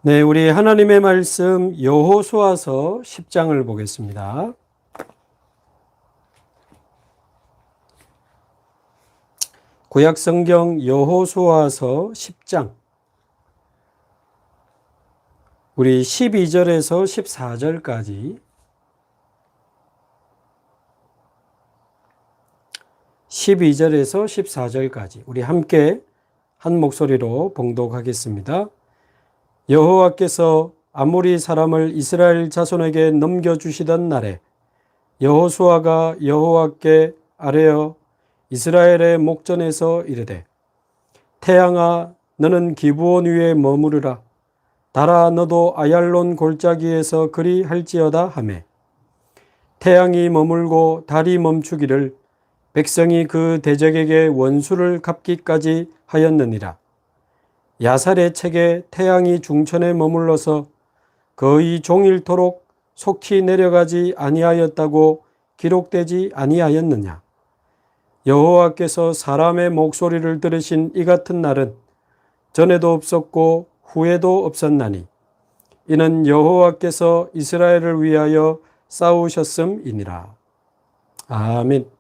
네, 우리 하나님의 말씀 여호수아서 10장을 보겠습니다. 구약 성경 여호수아서 10장 우리 12절에서 14절까지 12절에서 14절까지 우리 함께 한 목소리로 봉독하겠습니다. 여호와께서 아모리 사람을 이스라엘 자손에게 넘겨주시던 날에 여호수아가 여호와께 아뢰어 이스라엘의 목전에서 이르되 태양아 너는 기브온 위에 머무르라 달아 너도 아얄론 골짜기에서 그리 할지어다 하매 태양이 머물고 달이 멈추기를 백성이 그 대적에게 원수를 갚기까지 하였느니라. 야살의 책에 태양이 중천에 머물러서 거의 종일토록 속히 내려가지 아니하였다고 기록되지 아니하였느냐. 여호와께서 사람의 목소리를 들으신 이 같은 날은 전에도 없었고 후에도 없었나니 이는 여호와께서 이스라엘을 위하여 싸우셨음이니라. 아멘.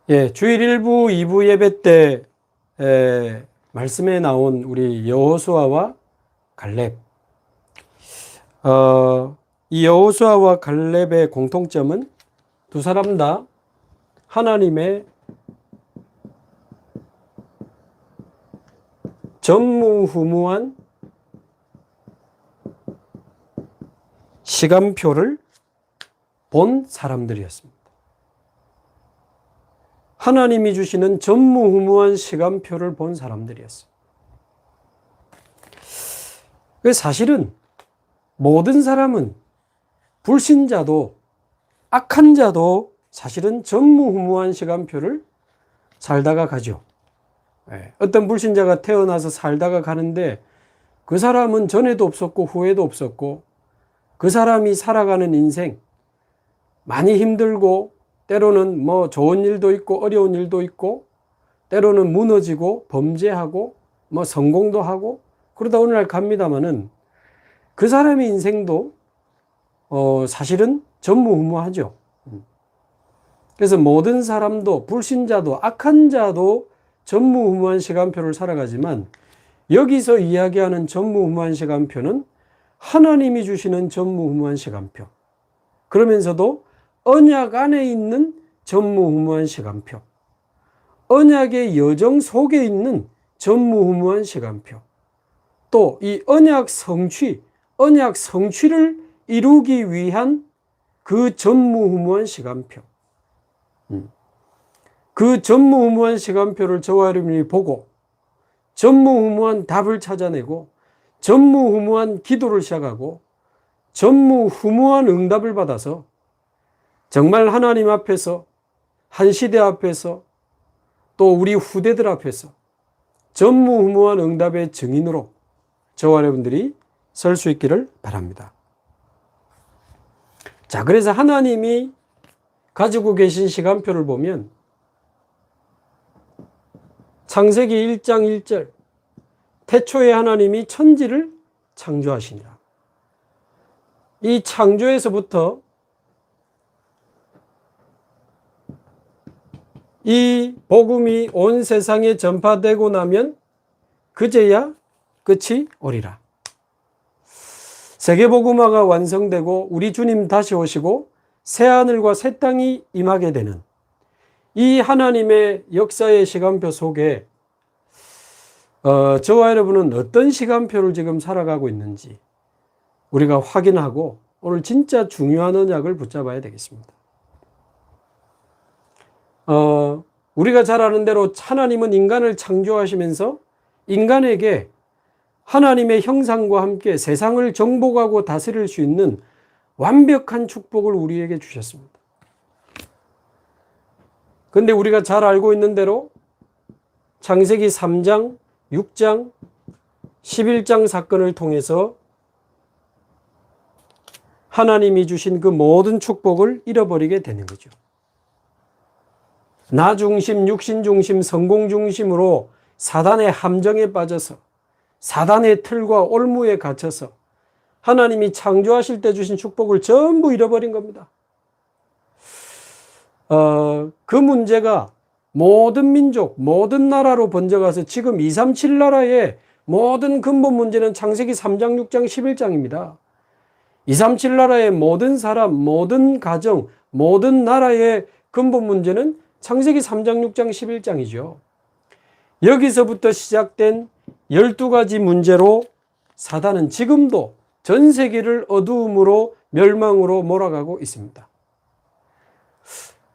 예, 주일 1부, 2부 예배 때 말씀에 나온 우리 여호수아와 갈렙. 이 여호수아와 갈렙의 공통점은 두 사람 다 하나님의 전무후무한 시간표를 본 사람들이었습니다. 하나님이 주시는 전무후무한 시간표를 본 사람들이었어요. 사실은 모든 사람은 불신자도 악한 자도 사실은 전무후무한 시간표를 살다가 가죠. 어떤 불신자가 태어나서 살다가 가는데 그 사람은 전에도 없었고 후에도 없었고 그 사람이 살아가는 인생 많이 힘들고 때로는 뭐 좋은 일도 있고 어려운 일도 있고 때로는 무너지고 범죄하고 뭐 성공도 하고 그러다 어느 날 갑니다마는 그 사람의 인생도 사실은 전무후무하죠. 그래서 모든 사람도 불신자도 악한 자도 전무후무한 시간표를 살아가지만 여기서 이야기하는 전무후무한 시간표는 하나님이 주시는 전무후무한 시간표. 그러면서도 언약 안에 있는 전무후무한 시간표. 언약의 여정 속에 있는 전무후무한 시간표. 또 이 언약 성취를 이루기 위한 그 전무후무한 시간표. 그 전무후무한 시간표를 저와 여러분이 보고 전무후무한 답을 찾아내고 전무후무한 기도를 시작하고 전무후무한 응답을 받아서 정말 하나님 앞에서 한 시대 앞에서 또 우리 후대들 앞에서 전무후무한 응답의 증인으로 저와 여러분들이 설 수 있기를 바랍니다. 자, 그래서 하나님이 가지고 계신 시간표를 보면 창세기 1장 1절 태초에 하나님이 천지를 창조하시니라. 이 창조에서부터 이 복음이 온 세상에 전파되고 나면 그제야 끝이 오리라. 세계복음화가 완성되고 우리 주님 다시 오시고 새하늘과 새 땅이 임하게 되는 이 하나님의 역사의 시간표 속에 저와 여러분은 어떤 시간표를 지금 살아가고 있는지 우리가 확인하고 오늘 진짜 중요한 언약을 붙잡아야 되겠습니다. 우리가 잘 아는 대로 하나님은 인간을 창조하시면서 인간에게 하나님의 형상과 함께 세상을 정복하고 다스릴 수 있는 완벽한 축복을 우리에게 주셨습니다. 그런데 우리가 잘 알고 있는 대로 창세기 3장, 6장, 11장 사건을 통해서 하나님이 주신 그 모든 축복을 잃어버리게 되는 거죠. 나 중심, 육신 중심, 성공 중심으로 사단의 함정에 빠져서 사단의 틀과 올무에 갇혀서 하나님이 창조하실 때 주신 축복을 전부 잃어버린 겁니다. 그 문제가 모든 민족, 모든 나라로 번져가서 지금 237 나라의 모든 근본 문제는 창세기 3장, 6장, 11장입니다. 237 나라의 모든 사람, 모든 가정, 모든 나라의 근본 문제는 창세기 3장, 6장, 11장이죠. 여기서부터 시작된 12가지 문제로 사단은 지금도 전 세계를 어두움으로 멸망으로 몰아가고 있습니다.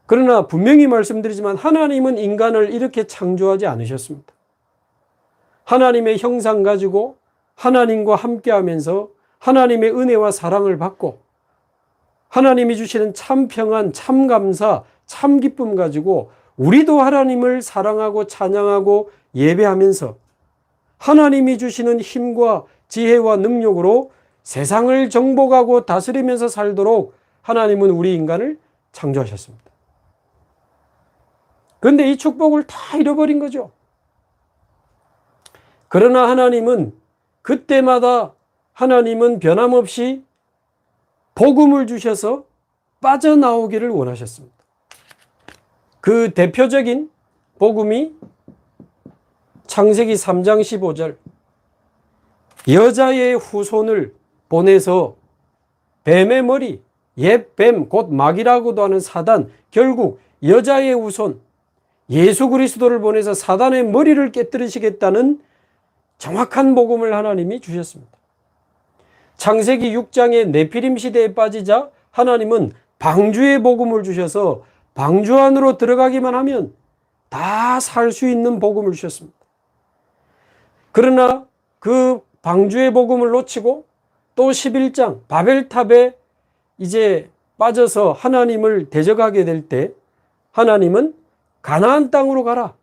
그러나 분명히 말씀드리지만 하나님은 인간을 이렇게 창조하지 않으셨습니다. 하나님의 형상 가지고 하나님과 함께하면서 하나님의 은혜와 사랑을 받고 하나님이 주시는 참 평안, 참 감사, 참 기쁨 가지고 우리도 하나님을 사랑하고 찬양하고 예배하면서 하나님이 주시는 힘과 지혜와 능력으로 세상을 정복하고 다스리면서 살도록 하나님은 우리 인간을 창조하셨습니다. 그런데 이 축복을 다 잃어버린 거죠. 그러나 하나님은 그때마다 하나님은 변함없이 복음을 주셔서 빠져나오기를 원하셨습니다. 그 대표적인 복음이 창세기 3장 15절 여자의 후손을 보내서 뱀의 머리, 옛 뱀, 곧 마귀라고도 하는 사단, 결국 여자의 후손 예수 그리스도를 보내서 사단의 머리를 깨뜨리시겠다는 정확한 복음을 하나님이 주셨습니다. 창세기 6장의 네피림 시대에 빠지자 하나님은 방주의 복음을 주셔서 방주 안으로 들어가기만 하면 다 살 수 있는 복음을 주셨습니다. 그러나 그 방주의 복음을 놓치고 또 11장 바벨탑에 이제 빠져서 하나님을 대적하게 될 때 하나님은 가나안 땅으로 가라.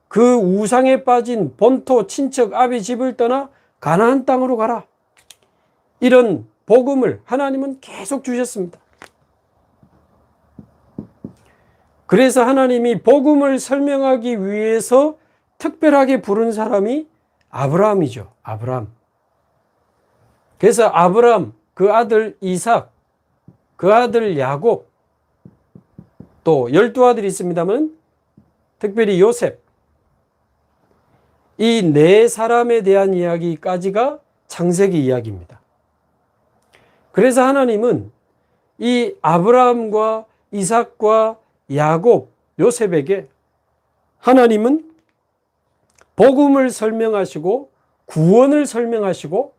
그 우상에 빠진 본토 친척 아비 집을 떠나 가나안 땅으로 가라. 이런 복음을 하나님은 계속 주셨습니다. 그래서 하나님이 복음을 설명하기 위해서 특별하게 부른 사람이 아브라함이죠. 아브라함. 그래서 아브라함, 그 아들 이삭, 그 아들 야곱, 또 12아들이 있습니다만 특별히 요셉, 이 네 사람에 대한 이야기까지가 창세기 이야기입니다. 그래서 하나님은 이 아브라함과 이삭과 야곱, 요셉에게 하나님은 복음을 설명하시고 구원을 설명하시고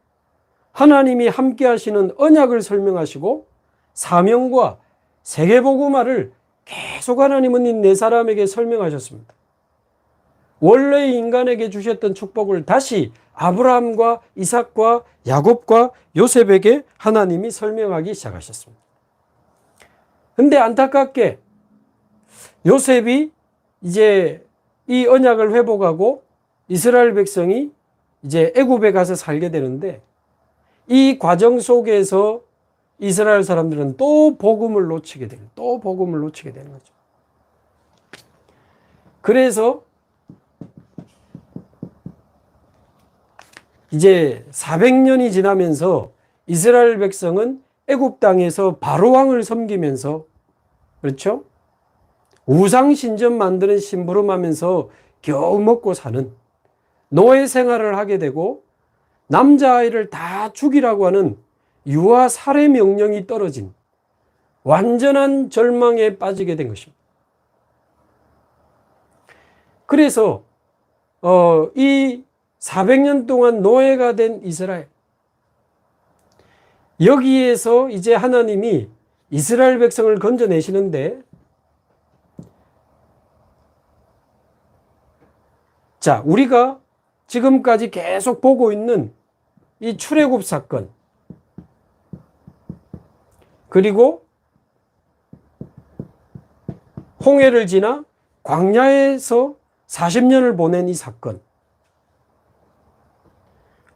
하나님이 함께 하시는 언약을 설명하시고 사명과 세계복음화를 계속 하나님은 이 네 사람에게 설명하셨습니다. 원래 인간에게 주셨던 축복을 다시 아브라함과 이삭과 야곱과 요셉에게 하나님이 설명하기 시작하셨습니다. 근데 안타깝게 요셉이 이제 이 언약을 회복하고 이스라엘 백성이 이제 애굽에 가서 살게 되는데 이 과정 속에서 이스라엘 사람들은 또 복음을 놓치게 되는 거죠. 그래서 이제 400년이 지나면서 이스라엘 백성은 애굽 땅에서 바로 왕을 섬기면서 그렇죠? 우상 신전 만드는 심부름하면서 겨우 먹고 사는 노예 생활을 하게 되고 남자아이를 다 죽이라고 하는 유아 살해 명령이 떨어진 완전한 절망에 빠지게 된 것입니다. 그래서 이 400년 동안 노예가 된 이스라엘, 여기에서 이제 하나님이 이스라엘 백성을 건져내시는데, 자, 우리가 지금까지 계속 보고 있는 이 출애굽 사건, 그리고 홍해를 지나 광야에서 40년을 보낸 이 사건,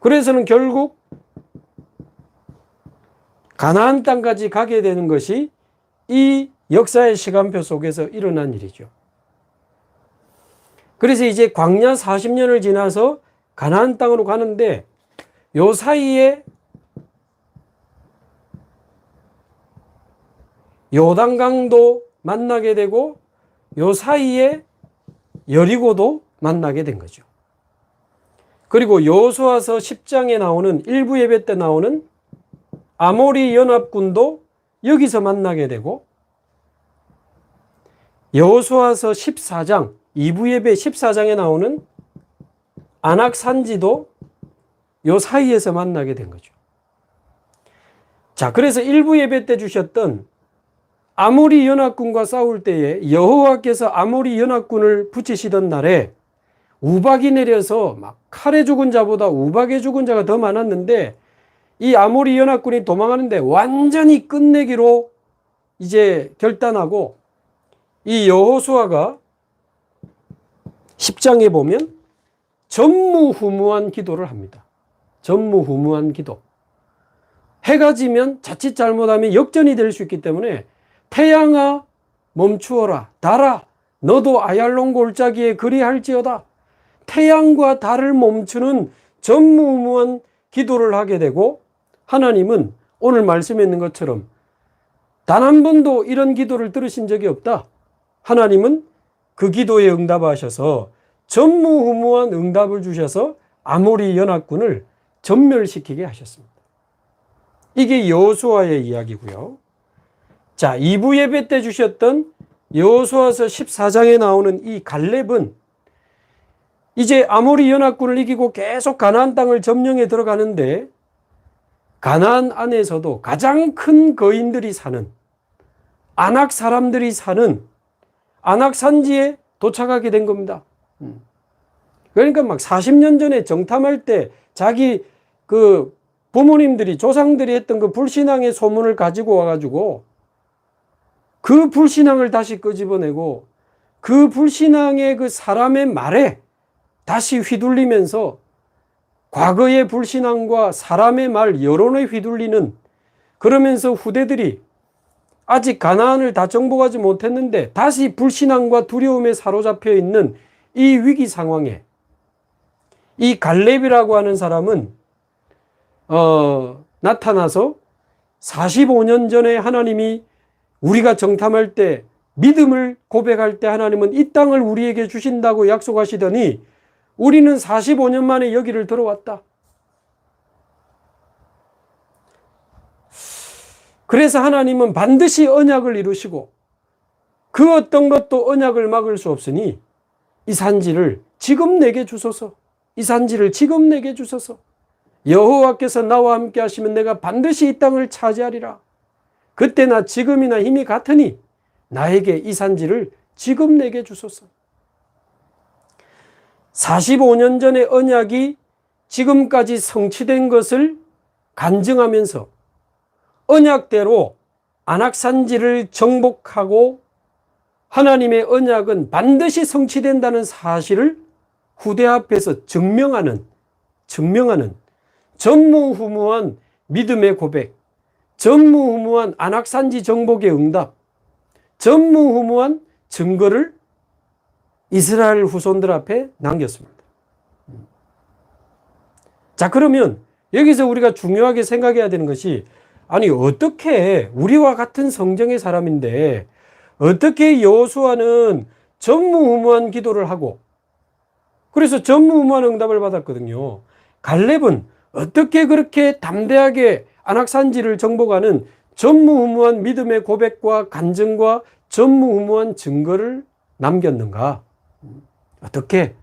그래서는 결국 가나안 땅까지 가게 되는 것이 이 역사의 시간표 속에서 일어난 일이죠. 그래서 이제 광야 40년을 지나서 가나안 땅으로 가는데 요 사이에 요단강도 만나게 되고 요 사이에 여리고도 만나게 된 거죠. 그리고 여호수아서 10장에 나오는 일부 예배 때 나오는 아모리 연합군도 여기서 만나게 되고 여호수아서 14장 2부 예배 14장에 나오는 아낙 산지도 요 사이에서 만나게 된 거죠. 자, 그래서 일부 예배 때 주셨던 아모리 연합군과 싸울 때에 여호와께서 아모리 연합군을 붙이시던 날에 우박이 내려서 막 칼에 죽은 자보다 우박에 죽은 자가 더 많았는데 이 아모리 연합군이 도망하는데 완전히 끝내기로 이제 결단하고 이 여호수아가 10장에 보면 전무후무한 기도를 합니다. 전무후무한 기도. 해가 지면 자칫 잘못하면 역전이 될 수 있기 때문에 태양아 멈추어라. 달아 너도 아얄론 골짜기에 그리할지어다. 태양과 달을 멈추는 전무후무한 기도를 하게 되고 하나님은 오늘 말씀에 있는 것처럼 단 한 번도 이런 기도를 들으신 적이 없다. 하나님은 그 기도에 응답하셔서 전무후무한 응답을 주셔서 아모리 연합군을 전멸시키게 하셨습니다. 이게 여호수아의 이야기고요. 자, 2부 예배 때 주셨던 여호수아서 14장에 나오는 이 갈렙은 이제 아모리 연합군을 이기고 계속 가나안 땅을 점령해 들어가는데 가나안 안에서도 가장 큰 거인들이 사는 아낙 사람들이 사는 아낙 산지에 도착하게 된 겁니다. 그러니까 막 40년 전에 정탐할 때 자기 그 부모님들이 조상들이 했던 그 불신앙의 소문을 가지고 와가지고 그 불신앙을 다시 끄집어내고 그 불신앙의 그 사람의 말에 다시 휘둘리면서 과거의 불신앙과 사람의 말 여론에 휘둘리는 그러면서 후대들이 아직 가나안을 다 정복하지 못했는데 다시 불신앙과 두려움에 사로잡혀 있는 이 위기 상황에 이 갈렙이라고 하는 사람은 나타나서 45년 전에 하나님이 우리가 정탐할 때 믿음을 고백할 때 하나님은 이 땅을 우리에게 주신다고 약속하시더니 우리는 45년 만에 여기를 들어왔다. 그래서 하나님은 반드시 언약을 이루시고 그 어떤 것도 언약을 막을 수 없으니 이 산지를 지금 내게 주소서. 이 산지를 지금 내게 주소서. 여호와께서 나와 함께 하시면 내가 반드시 이 땅을 차지하리라. 그때나 지금이나 힘이 같으니 나에게 이 산지를 지금 내게 주소서. 45년 전의 언약이 지금까지 성취된 것을 간증하면서 언약대로 아낙산지를 정복하고 하나님의 언약은 반드시 성취된다는 사실을 후대 앞에서 증명하는 전무후무한 믿음의 고백, 전무후무한 아낙산지 정복의 응답, 전무후무한 증거를 이스라엘 후손들 앞에 남겼습니다. 자, 그러면 여기서 우리가 중요하게 생각해야 되는 것이 아니 어떻게 우리와 같은 성정의 사람인데 어떻게 여호수아는 전무후무한 기도를 하고 그래서 전무후무한 응답을 받았거든요. 갈렙은 어떻게 그렇게 담대하게 아낙산지를 정복하는 전무후무한 믿음의 고백과 간증과 전무후무한 증거를 남겼는가? 어떻게?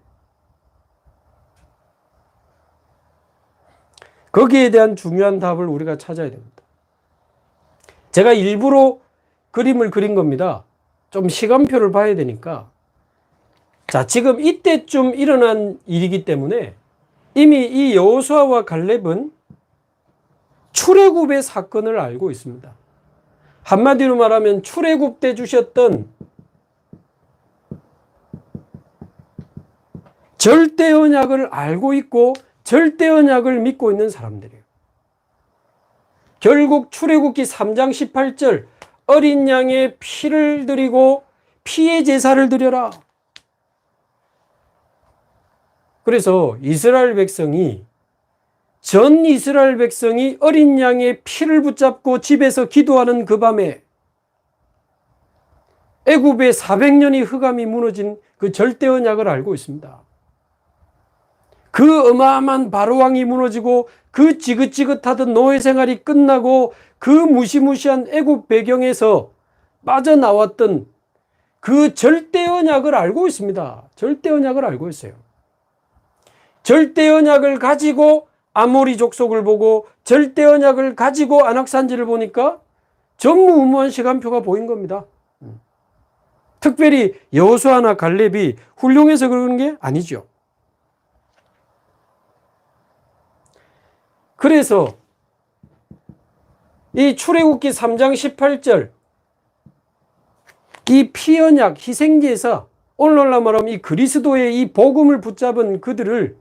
거기에 대한 중요한 답을 우리가 찾아야 됩니다. 제가 일부러 그림을 그린 겁니다. 좀 시간표를 봐야 되니까. 자, 지금 이때쯤 일어난 일이기 때문에 이미 이 여호수아와 갈렙은 출애굽의 사건을 알고 있습니다. 한마디로 말하면 출애굽 때 주셨던 절대 언약을 알고 있고 절대 언약을 믿고 있는 사람들이에요. 결국 출애굽기 3장 18절 어린 양의 피를 드리고 피의 제사를 드려라. 그래서 전 이스라엘 백성이 어린 양의 피를 붙잡고 집에서 기도하는 그 밤에 애굽의 400년의 흑암이 무너진 그 절대 언약을 알고 있습니다. 그 어마어마한 바로왕이 무너지고 그 지긋지긋하던 노예 생활이 끝나고 그 무시무시한 애굽 배경에서 빠져나왔던 그 절대 언약을 알고 있습니다. 절대 언약을 알고 있어요. 절대 언약을 가지고 아모리 족속을 보고 절대 언약을 가지고 안악산지를 보니까 전무후무한 시간표가 보인 겁니다. 특별히 여호수아나 갈렙이 훌륭해서 그러는 게 아니죠. 그래서 이 출애굽기 3장 18절 이 피언약 희생제사, 오늘날 말하면 이 그리스도의 이 복음을 붙잡은 그들을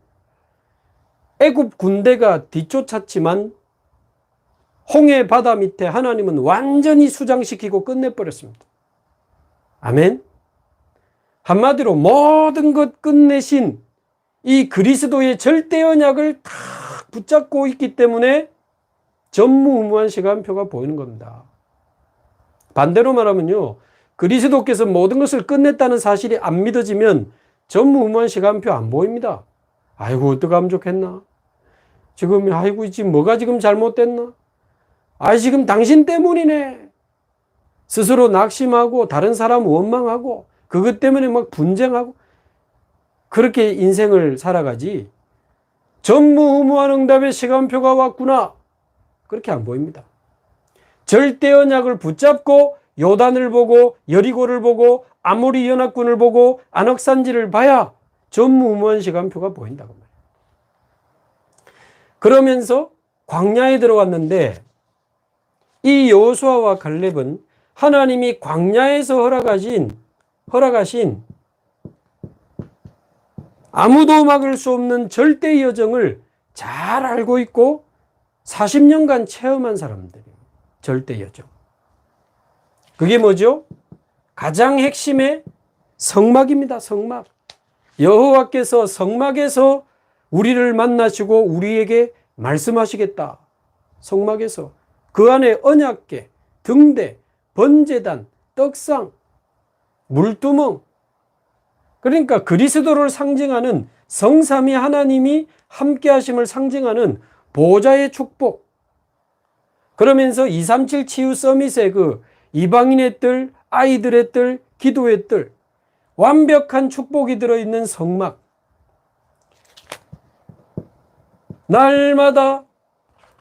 애굽 군대가 뒤쫓았지만 홍해 바다 밑에 하나님은 완전히 수장시키고 끝내버렸습니다. 아멘. 한마디로 모든 것 끝내신 이 그리스도의 절대 언약을 다 붙잡고 있기 때문에 전무후무한 시간표가 보이는 겁니다. 반대로 말하면요, 그리스도께서 모든 것을 끝냈다는 사실이 안 믿어지면 전무후무한 시간표 안 보입니다. 아이고 어떡하면 좋겠나, 지금 아이고 지금 뭐가 지금 잘못됐나, 지금 당신 때문이네, 스스로 낙심하고 다른 사람 원망하고 그것 때문에 막 분쟁하고 그렇게 인생을 살아가지 전무후무한 응답의 시간표가 왔구나, 그렇게 안 보입니다. 절대 언약을 붙잡고 요단을 보고 여리고를 보고 아모리 연합군을 보고 안악산지를 봐야 전무후무한 시간표가 보인다고 말이에요. 그러면서 광야에 들어왔는데 이 여호수아와 갈렙은 하나님이 광야에서 허락하신 아무도 막을 수 없는 절대 여정을 잘 알고 있고 40년간 체험한 사람들이에요. 절대 여정. 그게 뭐죠? 가장 핵심의 성막입니다. 성막. 여호와께서 성막에서 우리를 만나시고 우리에게 말씀하시겠다. 성막에서 그 안에 언약궤, 등대, 번제단, 떡상, 물두멍, 그러니까 그리스도를 상징하는 성삼위 하나님이 함께 하심을 상징하는 보좌의 축복. 그러면서 237 치유 서밋의 그 이방인의 뜰, 아이들의 뜰, 기도의 뜰, 완벽한 축복이 들어있는 성막. 날마다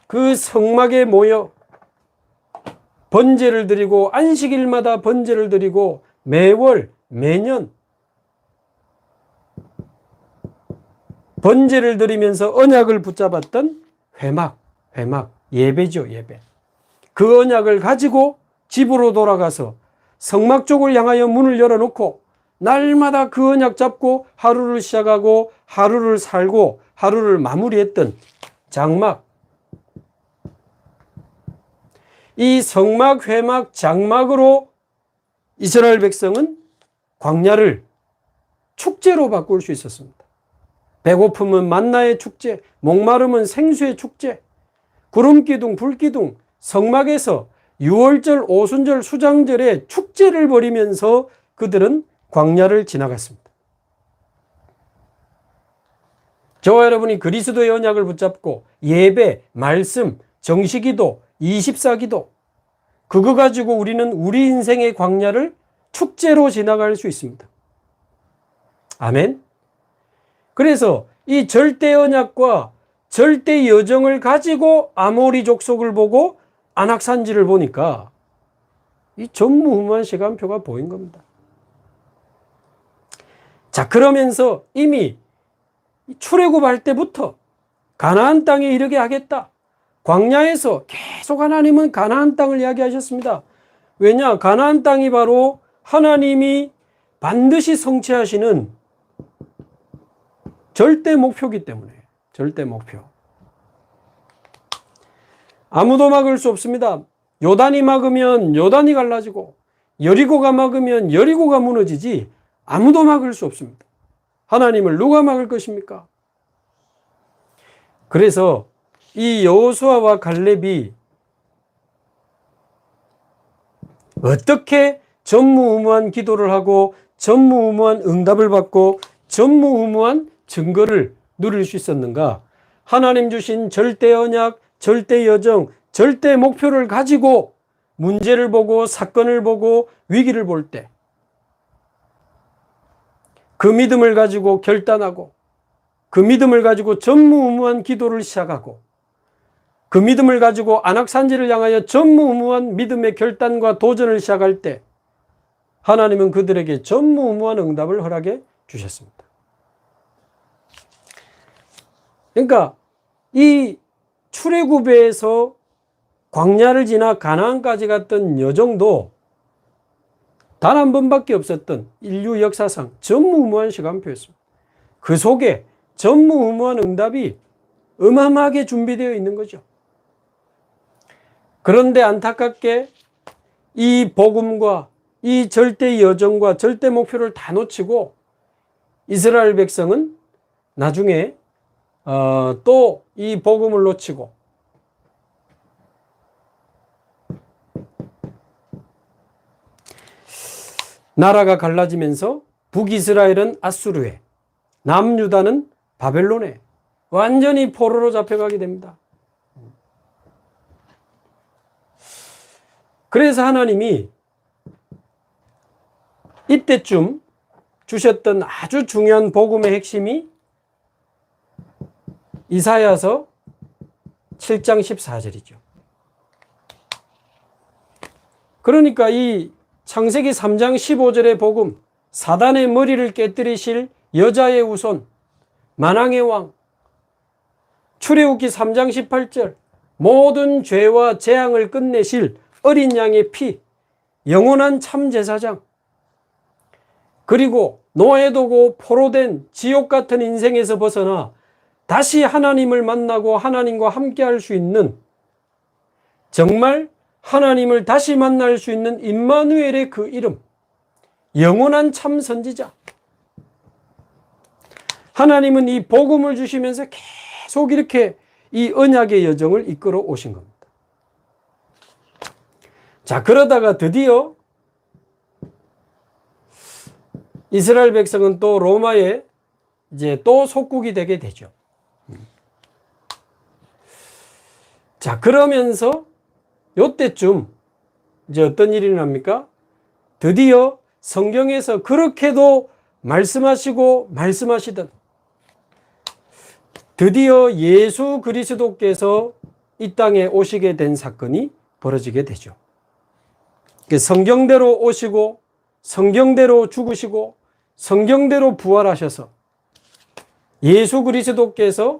그 성막에 모여 번제를 드리고 안식일마다 번제를 드리고 매월 매년 번제를 드리면서 언약을 붙잡았던 회막, 예배죠, 예배. 그 언약을 가지고 집으로 돌아가서 성막 쪽을 향하여 문을 열어놓고 날마다 그 언약 잡고 하루를 시작하고 하루를 살고 하루를 마무리했던 장막. 이 성막, 회막, 장막으로 이스라엘 백성은 광야를 축제로 바꿀 수 있었습니다. 배고픔은 만나의 축제, 목마름은 생수의 축제, 구름기둥, 불기둥, 성막에서 유월절, 오순절, 수장절에 축제를 벌이면서 그들은 광야를 지나갔습니다. 저와 여러분이 그리스도의 언약을 붙잡고 예배, 말씀, 정시기도, 24기도, 그거 가지고 우리는 우리 인생의 광야를 축제로 지나갈 수 있습니다. 아멘. 그래서 이 절대 언약과 절대 여정을 가지고 아모리 족속을 보고 안악산지를 보니까 이 전무후무한 시간표가 보인 겁니다. 자, 그러면서 이미 출애굽할 때부터 가나안 땅에 이르게 하겠다. 광야에서 계속 하나님은 가나안 땅을 이야기하셨습니다. 왜냐? 가나안 땅이 바로 하나님이 반드시 성취하시는 절대 목표이기 때문에. 절대 목표. 아무도 막을 수 없습니다. 요단이 막으면 요단이 갈라지고 여리고가 막으면 여리고가 무너지지 아무도 막을 수 없습니다. 하나님을 누가 막을 것입니까? 그래서 이 여호수아와 갈렙이 어떻게 전무후무한 기도를 하고 전무후무한 응답을 받고 전무후무한 증거를 누릴 수 있었는가? 하나님 주신 절대 언약, 절대 여정, 절대 목표를 가지고 문제를 보고 사건을 보고 위기를 볼 때 그 믿음을 가지고 결단하고 그 믿음을 가지고 전무후무한 기도를 시작하고 그 믿음을 가지고 안악산지를 향하여 전무후무한 믿음의 결단과 도전을 시작할 때 하나님은 그들에게 전무후무한 응답을 허락해 주셨습니다. 그러니까 이 출애굽에서 광야를 지나 가나안까지 갔던 여정도 단 한 번밖에 없었던 인류 역사상 전무후무한 시간표였습니다. 그 속에 전무후무한 응답이 어마어마하게 준비되어 있는 거죠. 그런데 안타깝게 이 복음과 이 절대 여정과 절대 목표를 다 놓치고 이스라엘 백성은 나중에 또 이 복음을 놓치고 나라가 갈라지면서 북이스라엘은 아수르에, 남유다는 바벨론에 완전히 포로로 잡혀가게 됩니다. 그래서 하나님이 이때쯤 주셨던 아주 중요한 복음의 핵심이 이사야서 7장 14절이죠. 그러니까 이 창세기 3장 15절의 복음, 사단의 머리를 깨뜨리실 여자의 후손, 만왕의 왕, 출애굽기 3장 18절, 모든 죄와 재앙을 끝내실 어린 양의 피, 영원한 참제사장, 그리고 노예도고 포로된 지옥 같은 인생에서 벗어나 다시 하나님을 만나고 하나님과 함께 할 수 있는, 정말 하나님을 다시 만날 수 있는 임마누엘의 그 이름, 영원한 참 선지자. 하나님은 이 복음을 주시면서 계속 이렇게 이 언약의 여정을 이끌어 오신 겁니다. 자, 그러다가 드디어 이스라엘 백성은 또 로마에 이제 또 속국이 되게 되죠. 자, 그러면서 요때쯤 이제 어떤 일이 납니까? 드디어 성경에서 그렇게도 말씀하시고 말씀하시던 드디어 예수 그리스도께서 이 땅에 오시게 된 사건이 벌어지게 되죠. 성경대로 오시고 성경대로 죽으시고 성경대로 부활하셔서 예수 그리스도께서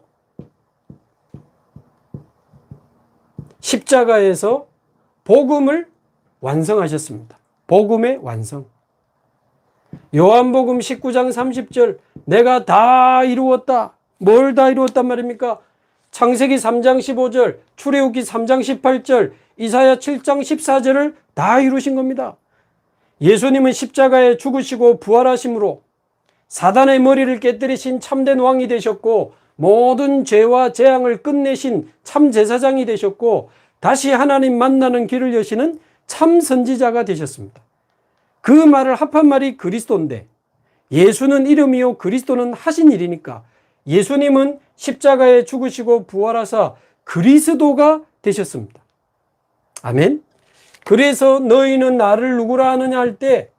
십자가에서 복음을 완성하셨습니다. 복음의 완성. 요한복음 19장 30절, 내가 다 이루었다. 뭘 다 이루었단 말입니까? 창세기 3장 15절, 출애굽기 3장 18절, 이사야 7장 14절을 다 이루신 겁니다. 예수님은 십자가에 죽으시고 부활하심으로 사단의 머리를 깨뜨리신 참된 왕이 되셨고 모든 죄와 재앙을 끝내신 참 제사장이 되셨고 다시 하나님 만나는 길을 여시는 참 선지자가 되셨습니다. 그 말을 합한 말이 그리스도인데, 예수는 이름이요 그리스도는 하신 일이니까 예수님은 십자가에 죽으시고 부활하사 그리스도가 되셨습니다. 아멘. 그래서 너희는 나를 누구라 하느냐 할 때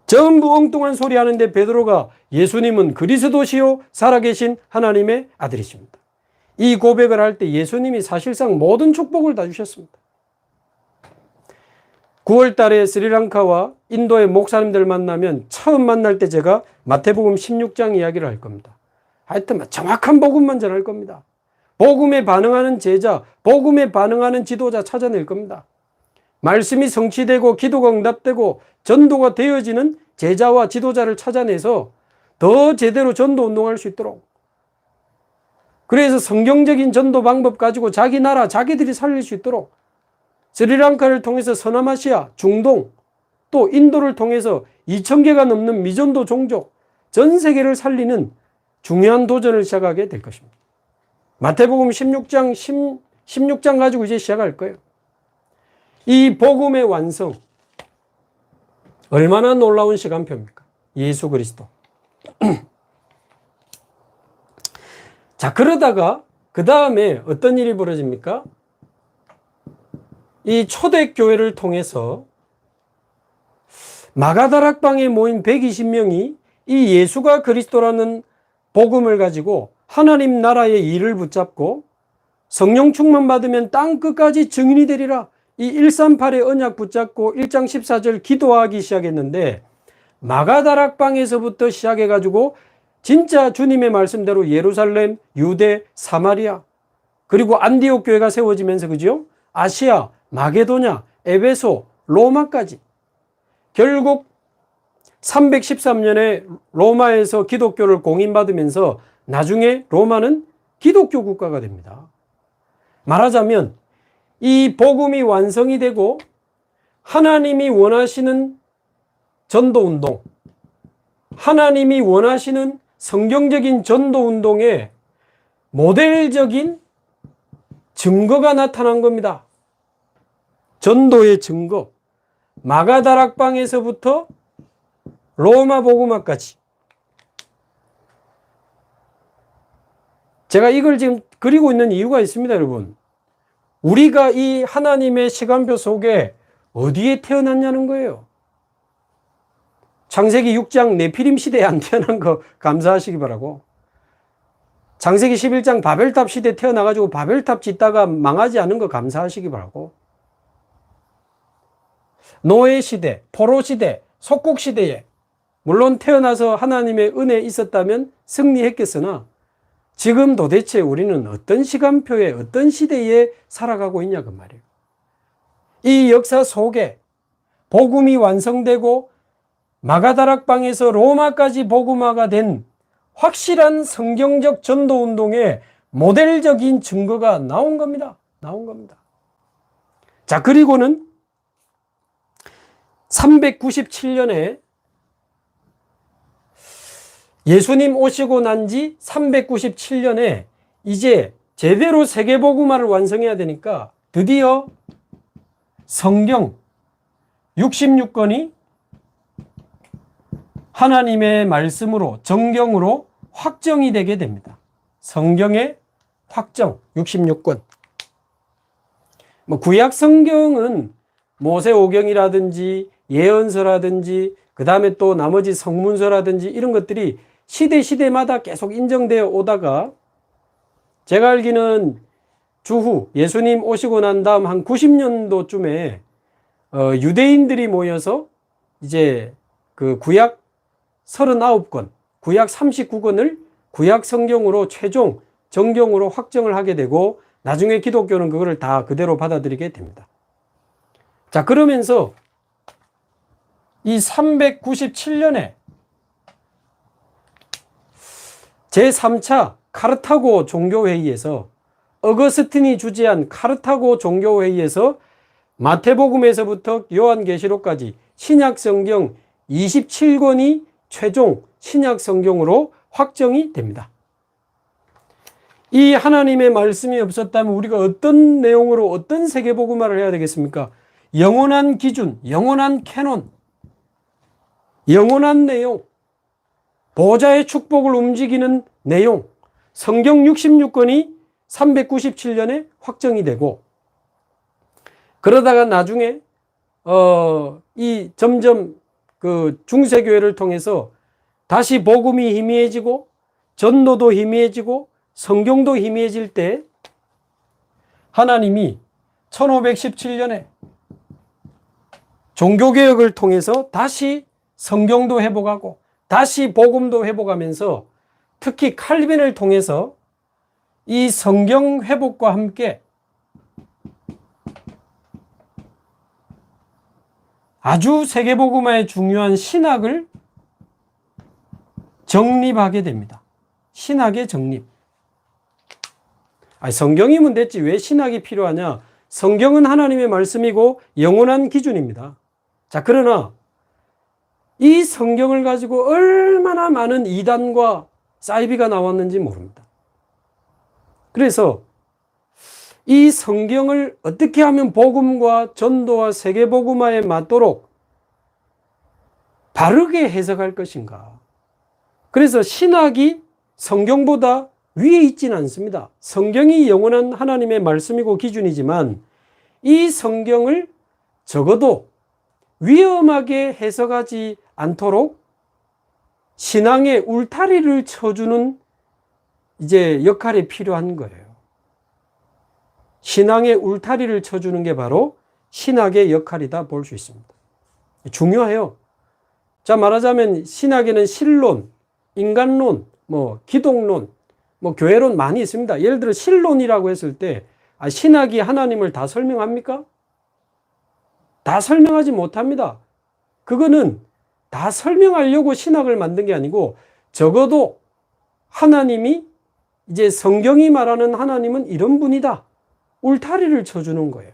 전부 엉뚱한 소리 하는데 베드로가 예수님은 그리스도시요 살아계신 하나님의 아들이십니다. 이 고백을 할 때 예수님이 사실상 모든 축복을 다 주셨습니다. 9월 달에 스리랑카와 인도의 목사님들 만나면 처음 만날 때 제가 마태복음 16장 이야기를 할 겁니다. 하여튼 정확한 복음만 전할 겁니다. 복음에 반응하는 제자, 복음에 반응하는 지도자 찾아낼 겁니다. 말씀이 성취되고 기도가 응답되고 전도가 되어지는 제자와 지도자를 찾아내서 더 제대로 전도 운동할 수 있도록, 그래서 성경적인 전도 방법 가지고 자기 나라 자기들이 살릴 수 있도록 스리랑카를 통해서 서남아시아, 중동, 또 인도를 통해서 2,000개가 넘는 미전도 종족 전 세계를 살리는 중요한 도전을 시작하게 될 것입니다. 마태복음 16장 가지고 이제 시작할 거예요. 이 복음의 완성, 얼마나 놀라운 시간표입니까? 예수 그리스도. 자, 그러다가 그 다음에 어떤 일이 벌어집니까? 이 초대교회를 통해서 마가다락방에 모인 120명이 이 예수가 그리스도라는 복음을 가지고 하나님 나라의 일을 붙잡고 성령 충만 받으면 땅 끝까지 증인이 되리라. 이 138의 언약 붙잡고 1장 14절 기도하기 시작했는데, 마가다락방에서부터 시작해가지고 진짜 주님의 말씀대로 예루살렘, 유대, 사마리아, 그리고 안디옥 교회가 세워지면서, 그죠? 아시아, 마게도냐, 에베소, 로마까지. 결국 313년에 로마에서 기독교를 공인받으면서 나중에 로마는 기독교 국가가 됩니다. 말하자면 이 복음이 완성이 되고 하나님이 원하시는 전도운동, 하나님이 원하시는 성경적인 전도운동의 모델적인 증거가 나타난 겁니다. 전도의 증거. 마가다락방에서부터 로마 복음화까지. 제가 이걸 지금 그리고 있는 이유가 있습니다, 여러분. 우리가 이 하나님의 시간표 속에 어디에 태어났냐는 거예요. 창세기 6장 네피림 시대에 안 태어난 거 감사하시기 바라고. 창세기 11장 바벨탑 시대에 태어나가지고 바벨탑 짓다가 망하지 않은 거 감사하시기 바라고. 노예 시대, 포로 시대, 속국 시대에 물론 태어나서 하나님의 은혜 있었다면 승리했겠으나 지금 도대체 우리는 어떤 시간표에 어떤 시대에 살아가고 있냐 그 말이에요. 이 역사 속에 복음이 완성되고 마가다락방에서 로마까지 복음화가 된 확실한 성경적 전도운동의 모델적인 증거가 나온 겁니다. 나온 겁니다. 자, 그리고는 397년에 예수님 오시고 난 지 397년에 이제 제대로 세계복음화를 완성해야 되니까 드디어 성경 66권이 하나님의 말씀으로 정경으로 확정이 되게 됩니다. 성경의 확정 66권. 구약 성경은 모세오경이라든지 예언서라든지 그 다음에 또 나머지 성문서라든지 이런 것들이 시대마다 계속 인정되어 오다가 제가 알기는 주후 예수님 오시고 난 다음 한 90년도쯤에 유대인들이 모여서 이제 그 구약 39권, 구약 39권을 구약 성경으로 최종 정경으로 확정을 하게 되고 나중에 기독교는 그거를 다 그대로 받아들이게 됩니다. 자, 그러면서 이 397년에 제3차 카르타고 종교회의에서 어거스틴이 주재한 카르타고 종교회의에서 마태복음에서부터 요한계시록까지 신약성경 27권이 최종 신약성경으로 확정이 됩니다. 이 하나님의 말씀이 없었다면 우리가 어떤 내용으로 어떤 세계복음화를 해야 되겠습니까? 영원한 기준, 영원한 캐논, 영원한 내용, 보좌의 축복을 움직이는 내용, 성경 66권이 397년에 확정이 되고, 그러다가 나중에 이 점점 그 중세교회를 통해서 다시 복음이 희미해지고 전도도 희미해지고 성경도 희미해질 때 하나님이 1517년에 종교개혁을 통해서 다시 성경도 회복하고 다시 복음도 회복하면서 특히 칼빈을 통해서 이 성경 회복과 함께 아주 세계복음화에 중요한 신학을 정립하게 됩니다. 신학의 정립. 성경이면 됐지 왜 신학이 필요하냐? 성경은 하나님의 말씀이고 영원한 기준입니다. 자, 그러나 이 성경을 가지고 얼마나 많은 이단과 사이비가 나왔는지 모릅니다. 그래서 이 성경을 어떻게 하면 복음과 전도와 세계복음화에 맞도록 바르게 해석할 것인가. 그래서 신학이 성경보다 위에 있지는 않습니다. 성경이 영원한 하나님의 말씀이고 기준이지만 이 성경을 적어도 위험하게 해석하지 않도록 신앙의 울타리를 쳐주는 이제 역할이 필요한 거예요. 신앙의 울타리를 쳐주는 게 바로 신학의 역할이다 볼 수 있습니다. 중요해요. 자, 말하자면 신학에는 신론, 인간론, 기독론, 교회론 많이 있습니다. 예를 들어 신론이라고 했을 때 신학이 하나님을 다 설명합니까? 다 설명하지 못합니다. 그거는 다 설명하려고 신학을 만든 게 아니고 적어도 하나님이 이제 성경이 말하는 하나님은 이런 분이다. 울타리를 쳐주는 거예요.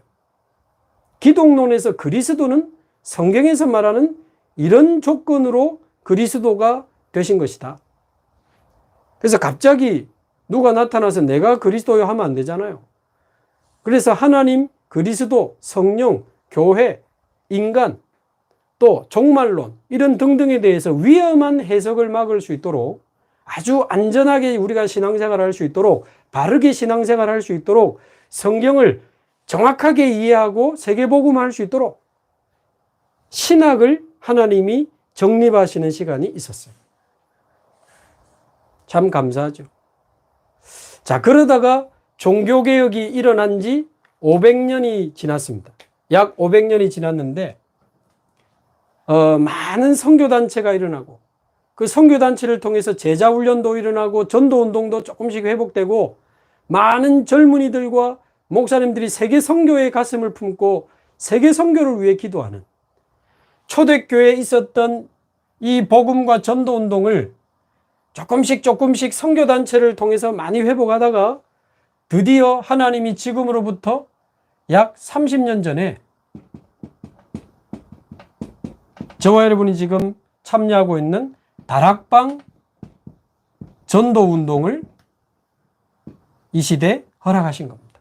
기독론에서 그리스도는 성경에서 말하는 이런 조건으로 그리스도가 되신 것이다. 그래서 갑자기 누가 나타나서 내가 그리스도요 하면 안 되잖아요. 그래서 하나님, 그리스도, 성령, 교회, 인간, 또 종말론 이런 등등에 대해서 위험한 해석을 막을 수 있도록 아주 안전하게 우리가 신앙생활을 할 수 있도록 바르게 신앙생활을 할 수 있도록 성경을 정확하게 이해하고 세계복음화할 수 있도록 신학을 하나님이 정립하시는 시간이 있었어요. 참 감사하죠. 자, 그러다가 종교개혁이 일어난 지 500년이 지났습니다. 약 500년이 지났는데 많은 선교단체가 일어나고 그 선교단체를 통해서 제자훈련도 일어나고 전도운동도 조금씩 회복되고 많은 젊은이들과 목사님들이 세계 선교의 가슴을 품고 세계 선교를 위해 기도하는 초대교회에 있었던 이 복음과 전도운동을 조금씩 선교단체를 통해서 많이 회복하다가 드디어 하나님이 지금으로부터 약 30년 전에 저와 여러분이 지금 참여하고 있는 다락방 전도운동을 이 시대에 허락하신 겁니다.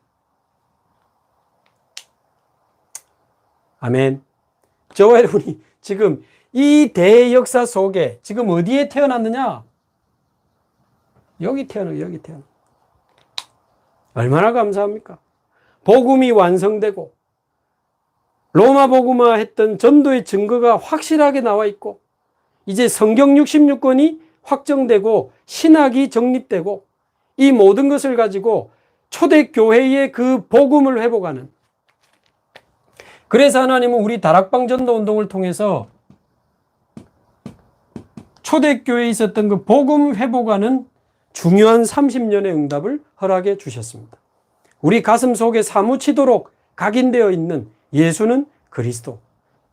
아멘. 저와 여러분이 지금 이 대역사 속에 지금 어디에 태어났느냐? 여기 태어나. 얼마나 감사합니까? 복음이 완성되고 로마 복음화 했던 전도의 증거가 확실하게 나와 있고 이제 성경 66권이 확정되고 신학이 정립되고 이 모든 것을 가지고 초대교회의 그 복음을 회복하는, 그래서 하나님은 우리 다락방 전도운동을 통해서 초대교회에 있었던 그 복음 회복하는 중요한 30년의 응답을 허락해 주셨습니다. 우리 가슴 속에 사무치도록 각인되어 있는 예수는 그리스도.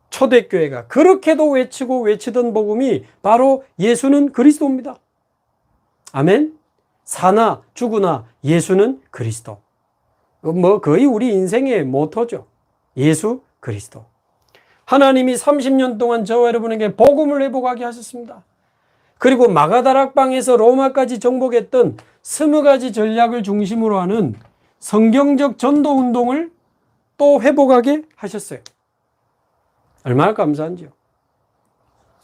초대교회가 그렇게도 외치던 복음이 바로 예수는 그리스도입니다. 아멘. 사나 죽으나 예수는 그리스도. 거의 우리 인생의 모토죠. 예수 그리스도. 하나님이 30년 동안 저와 여러분에게 복음을 회복하게 하셨습니다. 그리고 마가다락방에서 로마까지 정복했던 20가지 전략을 중심으로 하는 성경적 전도운동을 또 회복하게 하셨어요. 얼마나 감사한지요.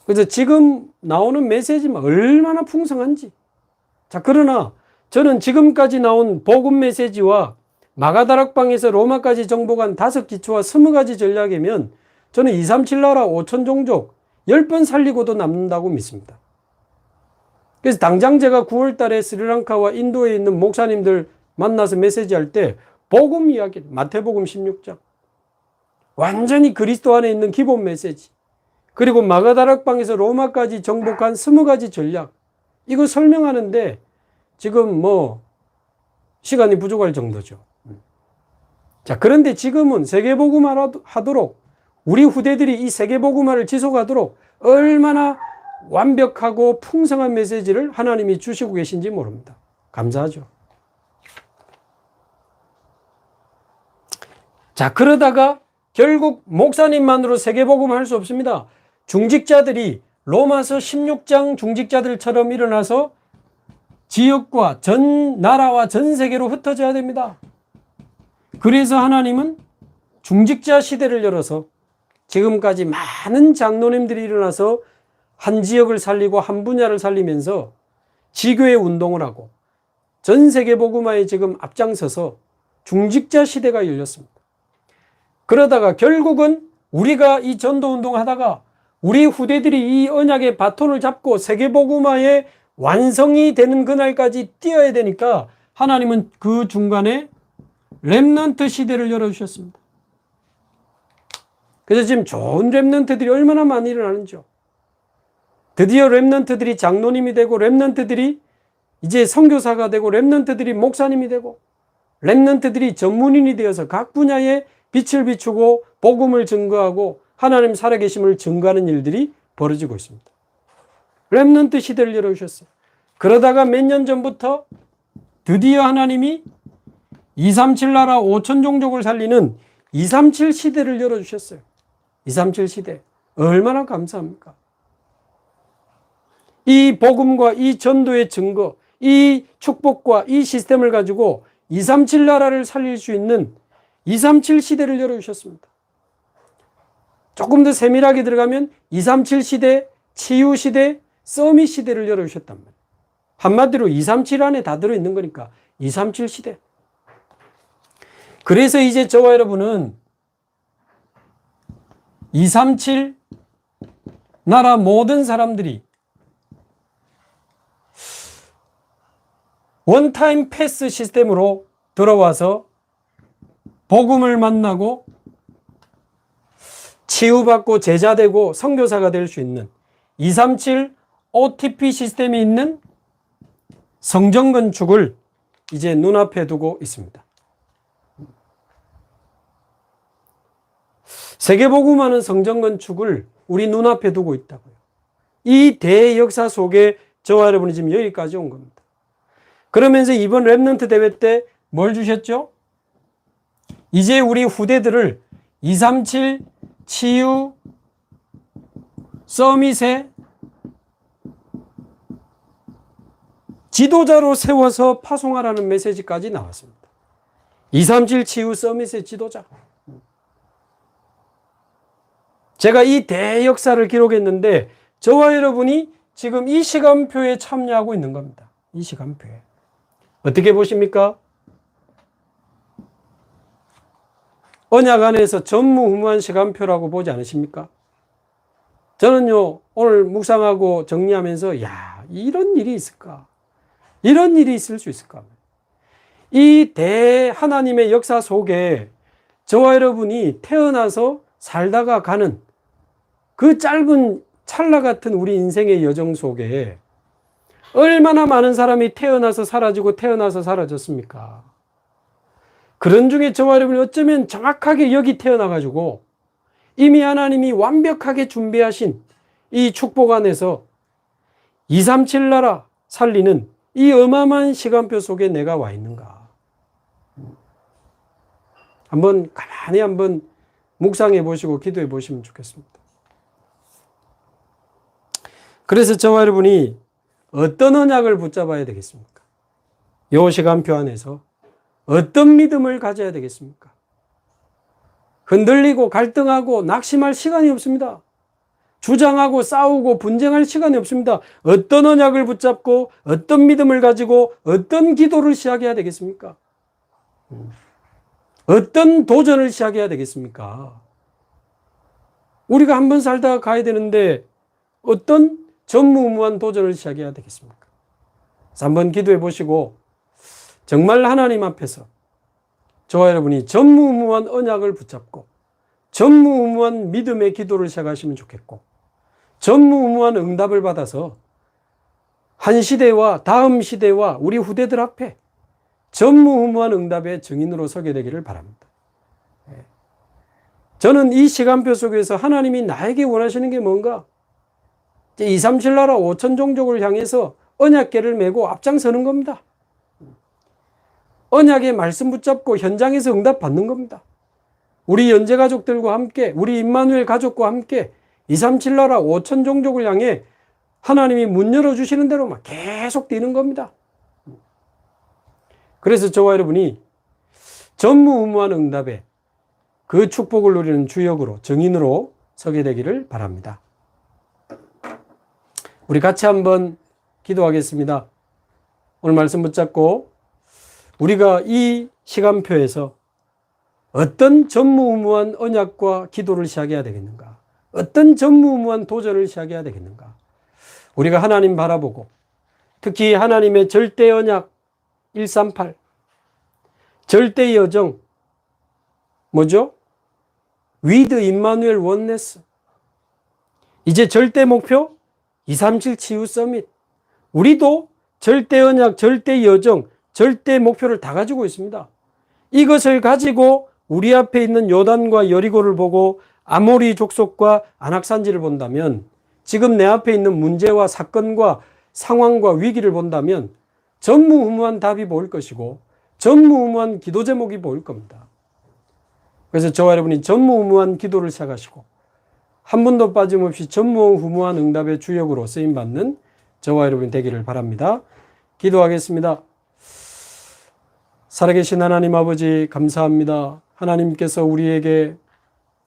그래서 지금 나오는 메시지만 얼마나 풍성한지. 자, 그러나 저는 지금까지 나온 복음 메시지와 마가다락방에서 로마까지 정복한 5기초와 20가지 전략이면 저는 237 나라 5천 종족 10번 살리고도 남는다고 믿습니다. 그래서 당장 제가 9월 달에 스리랑카와 인도에 있는 목사님들 만나서 메시지할 때 복음 이야기, 마태복음 16장. 완전히 그리스도 안에 있는 기본 메시지. 그리고 마가다락방에서 로마까지 정복한 20가지 전략. 이거 설명하는데 지금 시간이 부족할 정도죠. 자, 그런데 지금은 세계복음화 하도록 우리 후대들이 이 세계복음화를 지속하도록 얼마나 완벽하고 풍성한 메시지를 하나님이 주시고 계신지 모릅니다. 감사하죠. 자, 그러다가 결국 목사님만으로 세계복음을 할 수 없습니다. 중직자들이 로마서 16장 중직자들처럼 일어나서 지역과 전 나라와 전 세계로 흩어져야 됩니다. 그래서 하나님은 중직자 시대를 열어서 지금까지 많은 장로님들이 일어나서 한 지역을 살리고 한 분야를 살리면서 지교회 운동을 하고 전 세계 복음화에 지금 앞장서서 중직자 시대가 열렸습니다. 그러다가 결국은 우리가 이 전도 운동을 하다가 우리 후대들이 이 언약의 바톤을 잡고 세계 복음화의 완성이 되는 그날까지 뛰어야 되니까 하나님은 그 중간에 렘넌트 시대를 열어주셨습니다. 그래서 지금 좋은 렘넌트들이 얼마나 많이 일어나는지요. 드디어 렘넌트들이 장로님이 되고 렘넌트들이 이제 선교사가 되고 렘넌트들이 목사님이 되고 렘넌트들이 전문인이 되어서 각 분야에 빛을 비추고 복음을 증거하고 하나님 살아계심을 증거하는 일들이 벌어지고 있습니다. 렘넌트 시대를 열어주셨어요. 그러다가 몇 년 전부터 드디어 하나님이 237 나라 5천 종족을 살리는 237 시대를 열어주셨어요. 237 시대. 얼마나 감사합니까? 이 복음과 이 전도의 증거, 이 축복과 이 시스템을 가지고 237 나라를 살릴 수 있는 237 시대를 열어주셨습니다. 조금 더 세밀하게 들어가면 237 시대, 치유 시대, 서밋 시대를 열어주셨단 말이에요. 한마디로 237 안에 다 들어있는 거니까 237 시대. 그래서 이제 저와 여러분은 237 나라 모든 사람들이 원타임 패스 시스템으로 들어와서 복음을 만나고 치유받고 제자되고 선교사가 될 수 있는 237 OTP 시스템이 있는 성전 건축을 이제 눈앞에 두고 있습니다. 세계복음화는 성전 건축을 우리 눈앞에 두고 있다고요. 이 대역사 속에 저와 여러분이 지금 여기까지 온 겁니다. 그러면서 이번 렘넌트 대회 때 뭘 주셨죠? 이제 우리 후대들을 237 치유 서밋의 지도자로 세워서 파송하라는 메시지까지 나왔습니다. 237 치유 서밋의 지도자. 제가 이 대역사를 기록했는데 저와 여러분이 지금 이 시간표에 참여하고 있는 겁니다. 이 시간표에. 어떻게 보십니까? 언약 안에서 전무후무한 시간표라고 보지 않으십니까? 저는요, 오늘 묵상하고 정리하면서, 야, 이런 일이 있을까? 이런 일이 있을 수 있을까? 이 대하나님의 역사 속에 저와 여러분이 태어나서 살다가 가는 그 짧은 찰나 같은 우리 인생의 여정 속에 얼마나 많은 사람이 태어나서 사라지고 태어나서 사라졌습니까? 그런 중에 저와 여러분이 어쩌면 정확하게 여기 태어나가지고 이미 하나님이 완벽하게 준비하신 이 축복 안에서 237 나라 살리는 이 어마어마한 시간표 속에 내가 와 있는가? 한번 가만히 한번 묵상해 보시고 기도해 보시면 좋겠습니다. 그래서 저와 여러분이 어떤 언약을 붙잡아야 되겠습니까? 이 시간표 안에서 어떤 믿음을 가져야 되겠습니까? 흔들리고 갈등하고 낙심할 시간이 없습니다. 주장하고 싸우고 분쟁할 시간이 없습니다. 어떤 언약을 붙잡고 어떤 믿음을 가지고 어떤 기도를 시작해야 되겠습니까? 어떤 도전을 시작해야 되겠습니까? 우리가 한번 살다가 가야 되는데 어떤 전무후무한 도전을 시작해야 되겠습니까? 그래서 한번 기도해 보시고 정말 하나님 앞에서 저와 여러분이 전무후무한 언약을 붙잡고 전무후무한 믿음의 기도를 시작하시면 좋겠고 전무후무한 응답을 받아서 한 시대와 다음 시대와 우리 후대들 앞에 전무후무한 응답의 증인으로 서게 되기를 바랍니다. 저는 이 시간표 속에서 하나님이 나에게 원하시는 게 뭔가? 237 나라 5천 종족을 향해서 언약궤를 메고 앞장서는 겁니다. 언약의 말씀 붙잡고 현장에서 응답 받는 겁니다. 우리 연제 가족들과 함께 우리 임마누엘 가족과 함께 237 나라 5천 종족을 향해 하나님이 문 열어주시는 대로 막 계속 뛰는 겁니다. 그래서 저와 여러분이 전무후무한 응답에 그 축복을 누리는 주역으로, 증인으로 서게 되기를 바랍니다. 우리 같이 한번 기도하겠습니다. 오늘 말씀 붙잡고 우리가 이 시간표에서 어떤 전무후무한 언약과 기도를 시작해야 되겠는가? 어떤 전무후무한 도전을 시작해야 되겠는가? 우리가 하나님 바라보고 특히 하나님의 절대 언약 138, 절대 여정, 뭐죠? With Emmanuel Oneness. 이제 절대 목표 237 치유 서밋. 우리도 절대 언약, 절대 여정, 절대 목표를 다 가지고 있습니다. 이것을 가지고 우리 앞에 있는 요단과 여리고를 보고 아모리 족속과 안악산지를 본다면, 지금 내 앞에 있는 문제와 사건과 상황과 위기를 본다면 전무후무한 답이 보일 것이고 전무후무한 기도 제목이 보일 겁니다. 그래서 저와 여러분이 전무후무한 기도를 시작하시고 한 분도 빠짐없이 전무후무한 응답의 주역으로 쓰임받는 저와 여러분이 되기를 바랍니다. 기도하겠습니다. 살아계신 하나님 아버지, 감사합니다. 하나님께서 우리에게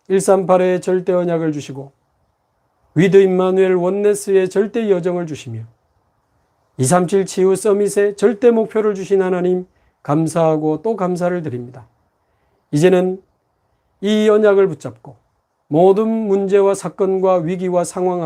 138의 절대 언약을 주시고 위드 임마누엘 원네스의 절대 여정을 주시며 237 치유 서밋의 절대 목표를 주신 하나님, 감사하고 또 감사를 드립니다. 이제는 이 언약을 붙잡고 모든 문제와 사건과 위기와 상황